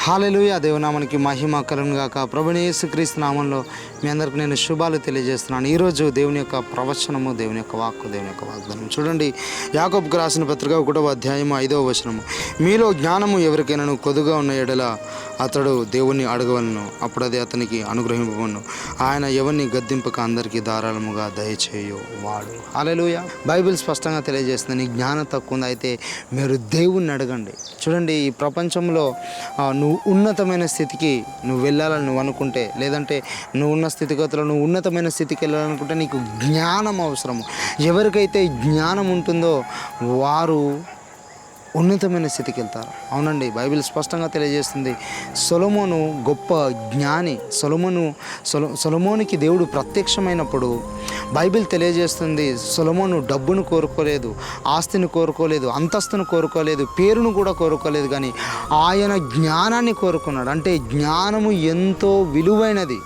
హల్లెలూయా. దేవునామానికి మహిమ కలుగును గాక. ప్రభువైన యేసుక్రీస్తు నామంలో మీ అందరికి నేను శుభాలు తెలియజేస్తున్నాను. ఈరోజు దేవుని యొక్క ప్రవచనము, దేవుని యొక్క వాక్కు, దేవుని యొక్క వాగ్దానం చూడండి. యాకోబుకు రాసిన పత్రిక 1వ అధ్యాయము 5వ వచనము. మీలో జ్ఞానము ఎవరికైనా కొద్దుగా ఉన్న ఎడల అతడు దేవుణ్ణి అడగవలను, అప్పుడు అది అతనికి అనుగ్రహింపబడును. ఆయన ఎవరిని గద్దింపక అందరికీ ధారాళముగా దయచేయు వాడు. హల్లెలూయా. బైబిల్ స్పష్టంగా తెలియజేస్తుంది, నీ జ్ఞానం తక్కువ ఉంది, అయితే మీరు దేవుణ్ణి అడగండి. చూడండి, ఈ ప్రపంచంలో నువ్వు ఉన్నతమైన స్థితికి నువ్వు వెళ్ళాలని నువ్వు అనుకుంటే, లేదంటే నువ్వు ఉన్న స్థితిగతుల్లో నువ్వు ఉన్నతమైన స్థితికి వెళ్ళాలనుకుంటే నీకు జ్ఞానం అవసరము. ఎవరికైతే జ్ఞానం ఉంటుందో వారు ఉన్నతమైన స్థితికి వెళ్తారు. అవునండి, బైబిల్ స్పష్టంగా తెలియజేస్తుంది. సొలొమోను గొప్ప జ్ఞాని. సొలొమోనికి దేవుడు ప్రత్యక్షమైనప్పుడు బైబిల్ తెలియజేస్తుంది, సొలొమోను డబ్బును కోరుకోలేదు, ఆస్తిని కోరుకోలేదు, అంతస్తును కోరుకోలేదు, పేరును కూడా కోరుకోలేదు, కానీ ఆయన జ్ఞానాన్ని కోరుకున్నాడు. అంటే జ్ఞానము ఎంతో విలువైనది.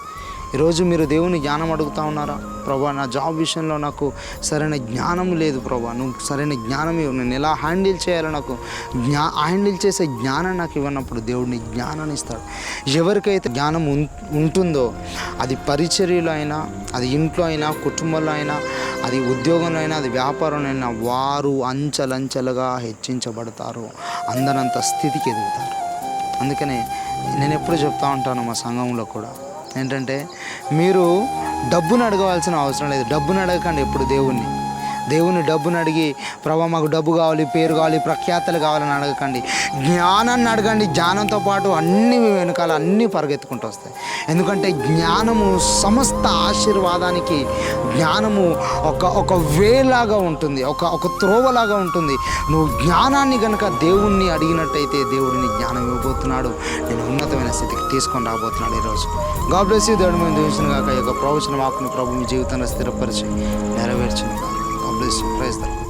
ఈరోజు మీరు దేవుని జ్ఞానం అడుగుతూ ఉన్నారా? ప్రభా, నా జాబ్ విషయంలో నాకు సరైన జ్ఞానం లేదు ప్రభా, నువ్వు సరైన జ్ఞానం ఇవ్వు, నేను ఎలా హ్యాండిల్ చేయాలో నాకు హ్యాండిల్ చేసే జ్ఞానం నాకు ఇవ్వనప్పుడు దేవుడిని జ్ఞానాన్ని ఇస్తాడు. ఎవరికైతే జ్ఞానం ఉంటుందో, అది పరిచర్యలో అయినా, అది ఇంట్లో అయినా, కుటుంబంలో అయినా, అది ఉద్యోగంలో అయినా, అది వ్యాపారంలో అయినా, వారు అంచెలంచెలుగా హెచ్చించబడతారు, అందరంత స్థితికి ఎదుగుతారు. అందుకనే నేను ఎప్పుడు చెప్తా ఉంటాను మా సంఘంలో కూడా ఏంటంటే, మీరు డబ్బును అడగవలసిన అవసరం లేదు. డబ్బును అడగకండి ఎప్పుడు దేవుని డబ్బును అడిగి, ప్రభా మాకు డబ్బు కావాలి, పేరు కావాలి, ప్రఖ్యాతలు కావాలని అడగకండి. జ్ఞానాన్ని అడగండి. జ్ఞానంతో పాటు అన్ని వెనకాల అన్నీ పరిగెత్తుకుంటూ వస్తాయి. ఎందుకంటే జ్ఞానము సమస్త ఆశీర్వాదానికి, జ్ఞానము ఒక వేలాగా ఉంటుంది, ఒక త్రోవలాగా ఉంటుంది. నువ్వు జ్ఞానాన్ని కనుక దేవుణ్ణి అడిగినట్టయితే దేవుడిని జ్ఞానం ఇవ్వబోతున్నాడు, నేను ఉన్నతమైన స్థితికి తీసుకొని రాబోతున్నాడు. ఈరోజు గాడ్ బ్లెస్ యూ. దేవుడి మీద దీవించును గాక. ఈ యొక్క ప్రవచన వాక్కును ప్రభు మీ జీవితంలో స్థిరపరిచి నెరవేర్చును గాక. God bless you. Praise the Lord.